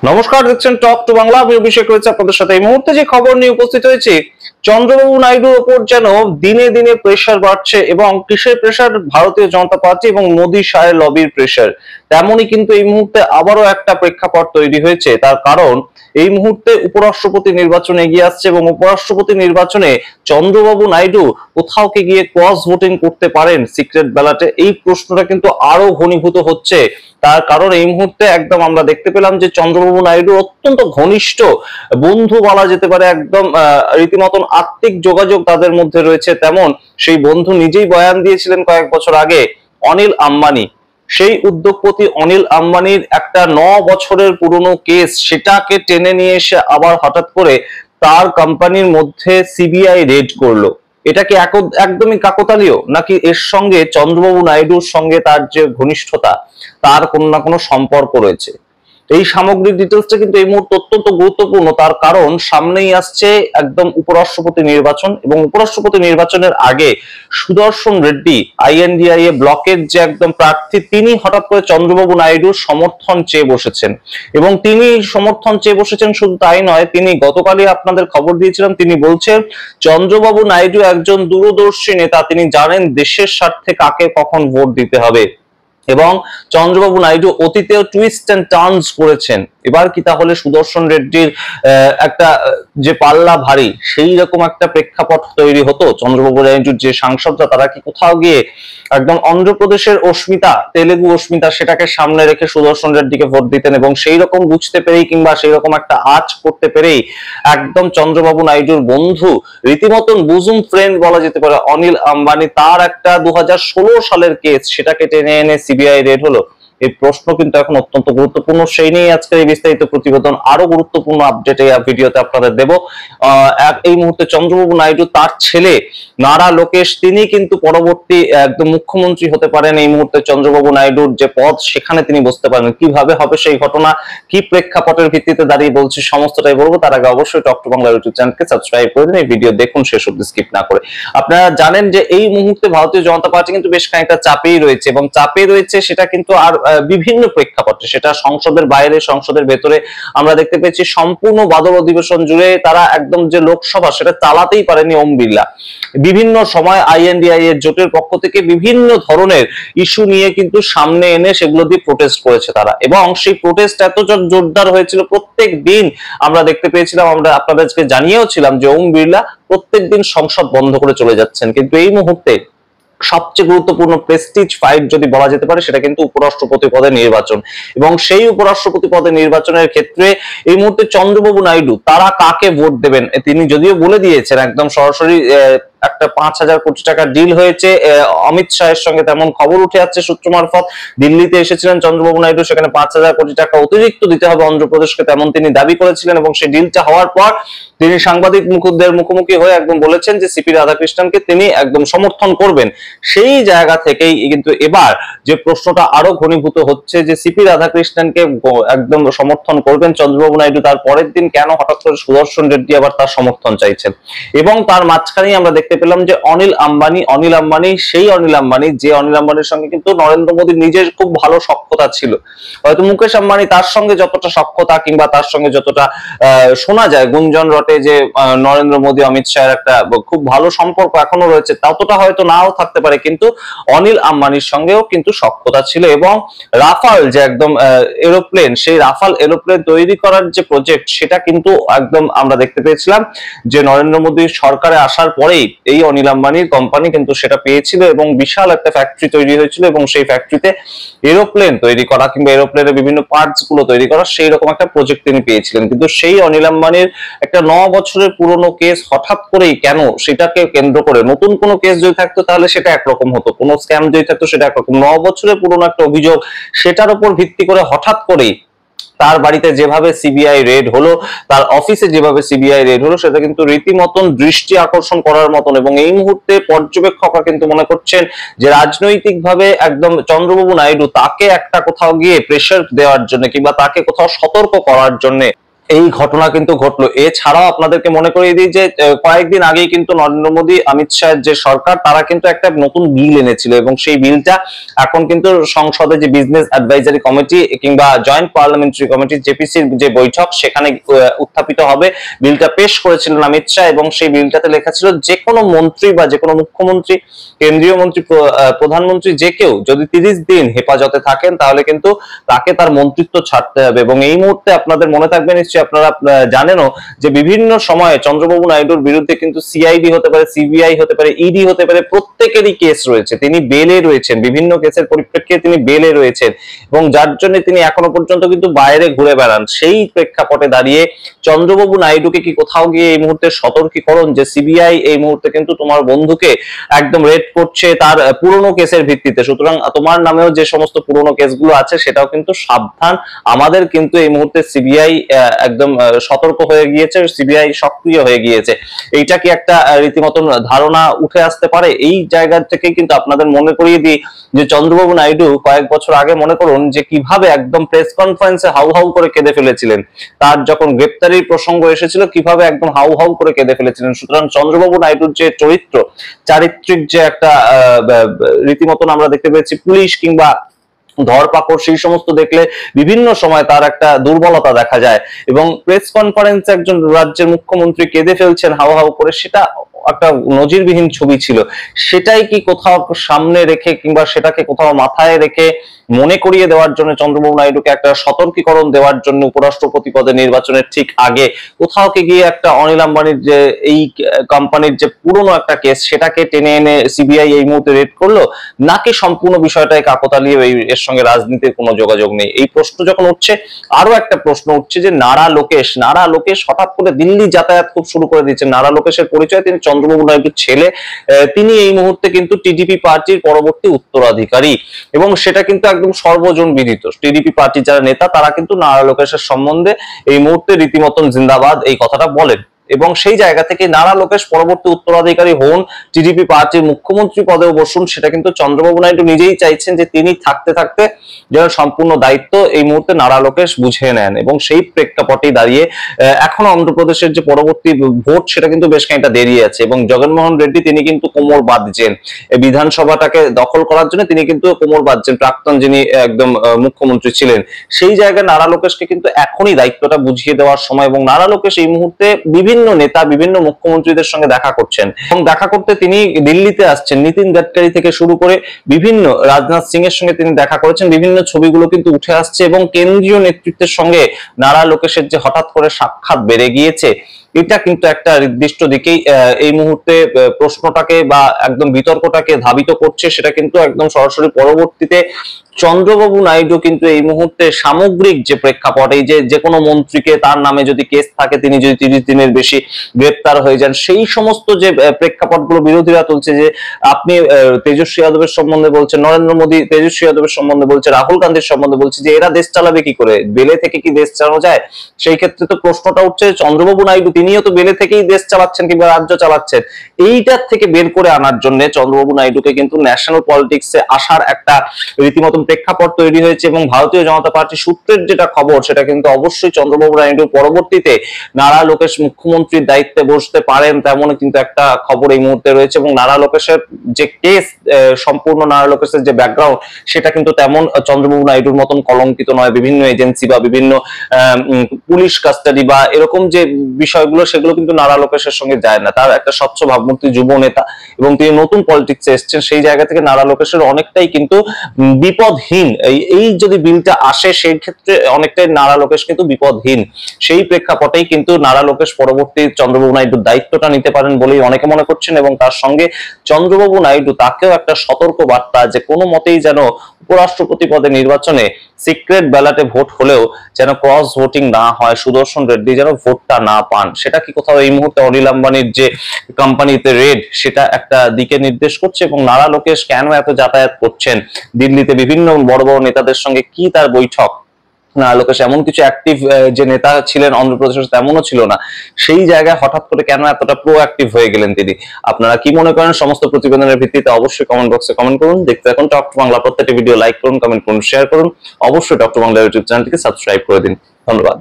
নমস্কার, দেখছেন talk to Bangla. আমি অভিষেক রয়েছে আপনাদের সাথে। এই মুহূর্তে যে খবর নিয়ে উপস্থিত হয়েছি, চন্দ্রবাবু নাইডুর ওপর যেন দিনে দিনে প্রেসার বাড়ছে। এবং কিসের প্রেসার? ভারতীয় জনতা পার্টি এবং মোদী শাহের লবির প্রেসার। তেমনই কিন্তু এই মুহূর্তে আবারও একটা প্রেক্ষাপট তৈরি হয়েছে। তার কারণ, এই মুহূর্তে উপরাষ্ট্রপতি নির্বাচন এগিয়ে আসছে এবং উপরাষ্ট্রপতি নির্বাচনে চন্দ্রবাবু নাইডু কোথাও কি গিয়ে ক্রস ভোটিং করতে পারেন সিক্রেট ব্যালটে? এই প্রশ্নটা কিন্তু আরো ঘনীভূত হচ্ছে। তার কারণ এই মুহূর্তে একদম আমরা দেখতে পেলাম যে চন্দ্রবাবু নাইডু অত্যন্ত ঘনিষ্ঠ বন্ধু বলা যেতে পারে, একদম রীতিমতন আত্মিক যোগাযোগ তাদের মধ্যে রয়েছে। তেমন সেই বন্ধু নিজেই বয়ান দিয়েছিলেন কয়েক বছর আগে, অনিল আম্বানি। সেই উদ্যোগপতি অনিল আম্বানির একটা 9 বছরের পুরনো কেস, সেটাকে টেনে নিয়ে এসে আবার হঠাৎ করে তার কোম্পানির মধ্যে সিবিআই রেড করলো। এটা কি একদমই কাকতালীয়, নাকি এর সঙ্গে চন্দ্রবাবু নাইডুর সঙ্গে তার যে ঘনিষ্ঠতা, তার কোনো না কোনো সম্পর্ক রয়েছে? এই সামগ্রিক ডিটেলসটা কিন্তু এই মুহূর্তে অত্যন্ত গুরুত্বপূর্ণ। তার কারণ সামনেই আসছে একদম উপরাষ্ট্রপতি নির্বাচন, এবং উপরাষ্ট্রপতি নির্বাচনের আগে সুদর্শন রেড্ডি আইএনডিআইএ ব্লকের যে একদম প্রার্থী, তিনি হঠাৎ করে চন্দ্রবাবু নাইডুর সমর্থন চেয়ে বসেছেন। এবং তিনি সমর্থন চেয়ে বসেছেন, শুধু তাই নয়, তিনি গতকালই আপনাদের খবর দিয়েছিলাম, তিনি বলছেন চন্দ্রবাবু নাইডু একজন দূরদর্শী নেতা, তিনি জানেন দেশের স্বার্থে কাকে কখন ভোট দিতে হবে। এবং চন্দ্রবাবু নাইডু অতীতেও টুইস্ট এন্ড টার্নস করেছেন। এবার কি তাহলে সুদর্শন রেড্ডির একটা যে পাল্লা ভারী, সেই রকম একটা প্রেক্ষাপট তৈরি হতো? চন্দ্রবাবু নাইডুর যে সাংসদরা, তারা কি কোথাও গিয়ে একদম অন্ধ্রপ্রদেশের অস্মিতা, তেলেগু অস্মিতা, সেটাকে সামনে রেখে সুদর্শন রেড্ডিকে ভোট দিতেন? এবং সেই রকম বুঝতে পেরেই, কিংবা সেই রকম একটা আঁচ করতে পেরেই একদম চন্দ্রবাবু নাইডুর বন্ধু, রীতিমতন বুজুম ফ্রেন্ড বলা যেতে পারে, অনিল আম্বানি, তার একটা 2016 সালের কেস, সেটাকে টেনে এনে সিবিআই রেড হলো। এই প্রশ্ন কিন্তু এখন অত্যন্ত গুরুত্বপূর্ণ। সেই নিয়ে আজকের এই বিস্তারিত প্রতিবেদন। আরো গুরুত্বপূর্ণ আপডেট এই ভিডিওতে আপনাদের দেব। এই মুহূর্তে চন্দ্রবাবু নাইডু, তার ছেলে নারা লোকেশ, তিনি কিন্তু পরবর্তী একদম মুখ্যমন্ত্রী হতে পারেন। এই মুহূর্তে চন্দ্রবাবু নাইডুর যে পদ, সেখানে তিনি বসতে পারেন। কিভাবে হবে সেই ঘটনা, কি প্রেক্ষাপটের ভিত্তিতে দাঁড়িয়ে বলছি, সমস্তটাই বলবো। তার আগে অবশ্যই টক টু বাংলা ইউটিউব চ্যানেলকে সাবস্ক্রাইব করে দিন, এই ভিডিও দেখুন শেষ অবধি স্কিপ না করে। আপনারা জানেন যে এই মুহূর্তে ভারতীয় জনতা পার্টি কিন্তু বেশ খানিকটা চাপেই রয়েছে, এবং চাপে রয়েছে সেটা কিন্তু আর বিভিন্ন প্রেক্ষাপটে, সেটা সংসদের বাইরে, সংসদের ভেতরে। আমরা দেখতে পেয়েছি সম্পূর্ণ বাদল অধিবেশন জুড়ে তারা একদম যে লোকসভা, সেটা চালাতেই পারেনি ওম বিড়লা। বিভিন্ন সময় আইএনডিআই এর জোটের পক্ষ থেকে বিভিন্ন ধরনের ইস্যু নিয়ে কিন্তু সামনে এনে সেগুলো দিয়ে প্রোটেস্ট করেছে তারা, এবং সেই প্রোটেস্ট এত জোরদার হয়েছিল, প্রত্যেক দিন আমরা দেখতে পেয়েছিলাম, আমরা আপনাদেরকে জানিয়েও ছিলাম যে ওম বিড়লা প্রত্যেক দিন সংসদ বন্ধ করে চলে যাচ্ছেন। কিন্তু এই মুহূর্তে সবচেয়ে গুরুত্বপূর্ণ প্রেস্টিজ ফাইট যদি বলা যেতে পারে, সেটা কিন্তু উপরাষ্ট্রপতি পদে নির্বাচন। এবং সেই উপরাষ্ট্রপতি পদে নির্বাচনের ক্ষেত্রে এই মুহূর্তে চন্দ্রবাবু নাইডু, তারা কাকে ভোট দেবেন, তিনি যদিও বলে দিয়েছেন একদম সরাসরি, একটা 5,000 কোটি টাকার ডিল হয়েছে অমিত শাহের সঙ্গে, তেমন খবর উঠে যাচ্ছে সূত্র মারফত। দিল্লিতে এসেছিলেন চন্দ্রবাবু নাইডু, সেখানে 5,000 কোটি টাকা অতিরিক্ত দিতে হবে অন্ধ্রপ্রদেশকে, তেমন তিনি দাবি করেছিলেন। এবং সেই ডিলটা হওয়ার পর তিনি সাংবাদিক মুখোমুখি হয়ে একদম বলেছেন যে সিপি রাধাকৃষ্ণনকে তিনি একদম সমর্থন করবেন। সেই জায়গা থেকেই কিন্তু এবার যে প্রশ্নটা আরো ঘনীভূত হচ্ছে, যে সিপি রাধাকৃষ্ণনকে একদম সমর্থন করবেন চন্দ্রবাবু নাইডু, তার পরের দিন কেন হঠাৎ করে সুদর্শন রেড্ডি আবার তার সমর্থন চাইছেন? এবং তার মাঝখানেই আমরা দেখতে পেলাম যে অনিল আম্বানি, সেই অনিল আম্বানি, যে অনিল আম্বানির সঙ্গে কিন্তু নরেন্দ্র মোদীর নিজের খুব ভালো সখ্যতা ছিল। হয়তো মুকেশ আম্বানি তার সঙ্গে যতটা সখ্যতা, কিংবা তার সঙ্গে যতটা শোনা যায় গুঞ্জন রটে যে নরেন্দ্র মোদী অমিত শাহের একটা খুব ভালো সম্পর্ক এখনো রয়েছে, ততটা হয়তো নাও থাকতে পারে, কিন্তু অনিল আম্বানির সঙ্গেও কিন্তু সখ্যতা ছিল। এবং রাফাল যে একদম এরোপ্লেন, সেই রাফাল এরোপ্লেন তৈরি করার যে প্রজেক্ট, সেটা কিন্তু একদম আমরা দেখতে পেয়েছিলাম যে নরেন্দ্র মোদীর সরকারে আসার পরেই এই অনিল আম্বানির কোম্পানি কিন্তু সেটা পেয়েছিল, এবং বিশাল একটা ফ্যাক্টরি তৈরি হয়েছিল, এবং সেই ফ্যাক্টরিতে এরোপ্লেন তৈরি করা, কিংবা এরোপ্লেনের বিভিন্ন পার্টস গুলো তৈরি করা, সেই রকম একটা প্রজেক্ট তিনি পেয়েছিলেন। কিন্তু সেই অনিল আম্বানির একটা 9 বছরের পুরনো কেস হঠাৎ করেই কেন, সেটাকে কেন্দ্র করে নতুন কোনো কেস যদি থাকতো তাহলে সেটা একরকম হতো, কোনো স্ক্যাম যদি থাকতো সেটা একরকম। 9 বছরের পুরনো একটা অভিযোগ, সেটার উপর ভিত্তি করে হঠাৎ করেই তার বাড়িতে যেভাবে সিবিআই রেড হলো, তার অফিসে যেভাবে সিবিআই রেড হলো, সেটা কিন্তু রীতিমতন দৃষ্টি আকর্ষণ করার মতন। এবং এই মুহূর্তে পর্যবেক্ষকরা কিন্তু মনে করছেন যে রাজনৈতিকভাবে একদম চন্দ্রবাবু নাইডু, তাকে একটা কোথাও গিয়ে প্রেসার দেওয়ার জন্য, কিংবা তাকে কোথাও সতর্ক করার জন্য এই ঘটনা কিন্তু ঘটলো। এছাড়াও আপনাদেরকে মনে করিয়ে দিই যে কয়েকদিন আগেই কিন্তু নরেন্দ্র মোদী অমিত শাহের যে সরকার তারা কিন্তু একটা নতুন বিল এনেছিল এবং সেই বিলটা এখন কিন্তু সংসদে যে বিজনেস অ্যাডভাইজারি কমিটি কিংবা জয়েন্ট পার্লামেন্টারি কমিটি জেপিসির যে বৈঠক সেখানে উত্থাপিত হবে। বিলটা পেশ করেছিলেন অমিত শাহ এবং সেই বিলটাতে লেখা ছিল যে কোনো মন্ত্রী বা যে কোনো মুখ্যমন্ত্রী, কেন্দ্রীয় মন্ত্রী, প্রধানমন্ত্রী যে কেউ যদি 30 দিন হেফাজতে থাকেন তাহলে কিন্তু তাকে তার মন্ত্রিত্ব ছাড়তে হবে। এবং এই মুহূর্তে আপনাদের মনে থাকবে নিশ্চয়ই আপনারা জানেনও যে বিভিন্ন সময়ে চন্দ্রবাবু নাইডুর বিরুদ্ধে কিন্তু সিআইডি হতে পারে, সিবিআই হতে পারে, ইডি হতে পারে, প্রত্যেকেরই কেস রয়েছে। তিনি বেলে রয়েছেন, বিভিন্ন কেসের পরিপ্রেক্ষিতে তিনি বেলে রয়েছেন এবং যার জন্য তিনি এখনো পর্যন্ত কিন্তু বাইরে ঘুরে বেড়ান। সেই প্রেক্ষাপটে দাঁড়িয়ে চন্দ্রবাবু নাইডুকে কি কোথাও গিয়ে এই মুহূর্তে সতর্কীকরণ যে সিবিআই এই মুহূর্তে কিন্তু তোমার বন্ধুকে একদম রেড করছে তার পুরনো কেসের ভিত্তিতে, সুতরাং তোমার নামেও যে সমস্ত পুরনো কেসগুলো আছে সেটাও কিন্তু সাবধান। আমাদের কিন্তু এই মুহূর্তে সিবিআই একদম সতর্ক হয়ে গিয়েছে, সিবিআই সক্রিয় হয়ে গিয়েছে। এইটা কি একটা রীতিমতন ধারণা উঠে আসতে পারে? এই জায়গা থেকে কিন্তু আপনাদের মনে করিয়ে দিই যে চন্দ্রবাবু নাইডু কয়েক বছর আগে মনে করুন যে কিভাবে একদম প্রেস কনফারেন্সে হাউ হাউ করে কেঁদে ফেলেছিলেন, তার যখন গ্রেপ্তারির প্রসঙ্গ এসেছিল কিভাবে একদম হাউ হাউ করে কেঁদে ফেলেছিলেন। সুতরাং চন্দ্রবাবু নাইডুর যে চারিত্রিক যে একটা রীতিমতন আমরা দেখতে পেয়েছি পুলিশ কিংবা ধরপাকড় সেই সমস্ত দেখলে বিভিন্ন সময় তার একটা দুর্বলতা দেখা যায় এবং প্রেস কনফারেন্সে একজন রাজ্যের মুখ্যমন্ত্রী কেঁদে ফেলছেন হাউ হাউ করে, সেটা একটা নজিরবিহীন ছবি ছিল। সেটাই কি কোথাও সামনে রেখে কিংবা সেটাকে কোথাও মাথায় রেখে মনে করিয়ে দেওয়ার জন্য চন্দ্রবাবু নাইডুকে একটা সতর্কীকরণ দেওয়ার জন্য উপরাষ্ট্রপতি পদে নির্বাচনের ঠিক আগে কোথাও কি গিয়ে একটা অনিল আম্বানির যে এই কোম্পানির যে পুরনো একটা কেস সেটাকে টেনে এনে সিবিআই এই মুহূর্তে রেড করলো, নাকি সম্পূর্ণ বিষয়টাই কাকতালীয়, এর সঙ্গে রাজনীতির কোনো যোগাযোগ নেই? এই প্রশ্ন যখন উঠছে, আরো একটা প্রশ্ন উঠছে যে নারা লোকেশ হঠাৎ করে দিল্লি যাতায়াত খুব শুরু করে দিয়েছেন। নারা লোকেশের পরিচয় তিনি চন্দ্রবাবু নাইডুর ছেলে, তিনি এই মুহূর্তে কিন্তু টিডিপি পার্টির পরবর্তী উত্তরাধিকারী এবং সেটা কিন্তু একদম সর্বজন বিদিত। টিডিপি পার্টির যারা নেতা তারা কিন্তু নারা লোকেশের সম্বন্ধে এই মুহূর্তে রীতিমতন জিন্দাবাদ এই কথাটা বলেন এবং সেই জায়গা থেকে নারা লোকেশ পরবর্তী উত্তরাধিকারী হন, টিডিপি পার্টির মুখ্যমন্ত্রী পদেও বসুন, সেটা কিন্তু চন্দ্রবাবু নাইডু নিজেই চাইছেন যে তিনি থাকতে থাকতে যেন সম্পূর্ণ দায়িত্ব এই মুহূর্তে নারা লোকেশ বুঝে নেন। এবং সেই প্রেক্ষাপটে দাঁড়িয়ে এখনো অন্ধ্রপ্রদেশের যে পরবর্তী ভোট সেটা কিন্তু বেশ খানিকটা দেরি আছে এবং জগনমোহন রেড্ডি তিনি কিন্তু কোমর বাঁধছেন বিধানসভাটাকে দখল করার জন্য, তিনি কিন্তু কোমর বাঁধছেন, প্রাক্তন যিনি একদম মুখ্যমন্ত্রী ছিলেন। সেই জায়গায় নারা লোকেশকে কিন্তু এখনই দায়িত্বটা বুঝিয়ে দেওয়ার সময় এবং নারা লোকেশ এই মুহূর্তে বিভিন্ন নেতা, বিভিন্ন মুখ্যমন্ত্রীদের সঙ্গে দেখা করছেন এবং দেখা করতে তিনি দিল্লিতে আসছেন। নীতিন গাডকারি থেকে শুরু করে বিভিন্ন, রাজনাথ সিং এর সঙ্গে তিনি দেখা করেছেন, বিভিন্ন ছবিগুলো কিন্তু উঠে আসছে এবং কেন্দ্রীয় নেতৃত্বের সঙ্গে নারা লোকেশের যে হঠাৎ করে সাক্ষাৎ বেড়ে গিয়েছে, এটা কিন্তু একটা নির্দিষ্ট দিকেই এই মুহূর্তে প্রশ্নটাকে বা একদম বিতর্কটাকে ধাবিত করছে। সেটা কিন্তু একদম সরাসরি পরবর্তীতে চন্দ্রবাবু নাইডু কিন্তু এই মুহূর্তে সামগ্রিক যে প্রেক্ষাপট, এই যে কোনো মন্ত্রীকে তার নামে যদি কেস থাকে, তিনি যদি 30 দিনের বেশি গ্রেপ্তার হয়ে যান, সেই সমস্ত যে প্রেক্ষাপটগুলো বিরোধীরা তুলছে যে আপনি তেজস্বী যাদবের সম্বন্ধে বলছেন, নরেন্দ্র মোদী তেজস্বী যাদবের সম্বন্ধে বলছে, রাহুল গান্ধীর সম্বন্ধে বলছে যে এরা দেশ চালাবে কি করে, বেলে থেকে কি দেশ চালানো যায়? সেই ক্ষেত্রে তো প্রশ্নটা উঠছে চন্দ্রবাবু নাইডু তিনিও তো বেলে থেকেই দেশ চালাচ্ছেন কিংবা রাজ্য চালাচ্ছেন, এইটার থেকে বের করে আনার জন্য চন্দ্রবাবু নাইডুকে কিন্তু ন্যাশনাল পলিটিক্সে আসার একটা রীতিমতন প্রেক্ষাপট তৈরি হয়েছে এবং ভারতীয় জনতা পার্টি সূত্রের যেটা খবর সেটা কিন্তু অবশ্যই চন্দ্রবাবু নাইডু পরবর্তীতে নারা লোকেশ মুখ্যমন্ত্রীর দায়িত্বে বসতে পারেন তেমন কিন্তু একটা খবর এই মুহূর্তে রয়েছে। এবং নারা লোকেশের যে কেস, সম্পূর্ণ নারা লোকেশের যে ব্যাকগ্রাউন্ড সেটা কিন্তু তেমন চন্দ্রবাবু নাইডুর মতন কলঙ্কিত নয়। বিভিন্ন এজেন্সি বা বিভিন্ন পুলিশ কাস্টাডি বা এরকম যে বিষয়গুলো সেগুলো কিন্তু নারা লোকেশের সঙ্গে যায় না। তার একটা স্বচ্ছ ভাবমূর্তি যুব নেতা এবং তিনি নতুন পলিটিক্সে এসেছেন, সেই জায়গা থেকে নারা লোকেশের অনেকটাই কিন্তু বিপদহীন। এই যদি বিলটা আসে সেই ক্ষেত্রে অনেকটাই নারা লোকেশ কিন্তু বিপদহীন। সেই প্রেক্ষাপটেই কিন্তু নারা লোকেশ পরবর্তী চন্দ্রবাবু নাইডুর দায়িত্বটা নিতে পারেন বলেই অনেকে মনে করছেন এবং তার সঙ্গে চন্দ্রবাবু নাইডু তাকেও একটা সতর্ক বার্তা যে কোনো মতেই যেন উপরাষ্ট্রপতি পদে নির্বাচনে সিক্রেট ব্যালটে ভোট হলেও যেন ক্রস ভোটিং না হয়, সুদর্শন রেড্ডি যেন ভোটটা না পান। সেটা কি কোথাও এই মুহূর্তে অনিল আম্বানির যে কোম্পানিতে রেড সেটা একটা দিকে নির্দেশ করছে এবং নারা লোকেশ কেন এত যাতায়াত করছেন দিল্লিতে বিভিন্ন বড় বড় নেতাদের সঙ্গে, কি তার বৈঠক? নারা লোকেশ এমন কিছু অ্যাক্টিভ যে নেতা ছিলেন অন্ধ্রপ্রদেশের তেমনও ছিল না, সেই জায়গায় হঠাৎ করে কেন এতটা প্রোঅ্যাক্টিভ হয়ে গেলেন তিনি? আপনারা কি মনে করেন? সমস্ত প্রতিবেদনের ভিত্তিতে অবশ্যই কমেন্ট বক্সে কমেন্ট করুন। দেখতে এখন টক টু বাংলা, প্রত্যেকটি ভিডিও লাইক করুন, কমেন্ট করুন, শেয়ার করুন, অবশ্যই টক টু বাংলা ইউটিউব চ্যানেলটিকে সাবস্ক্রাইব করে দিন। ধন্যবাদ।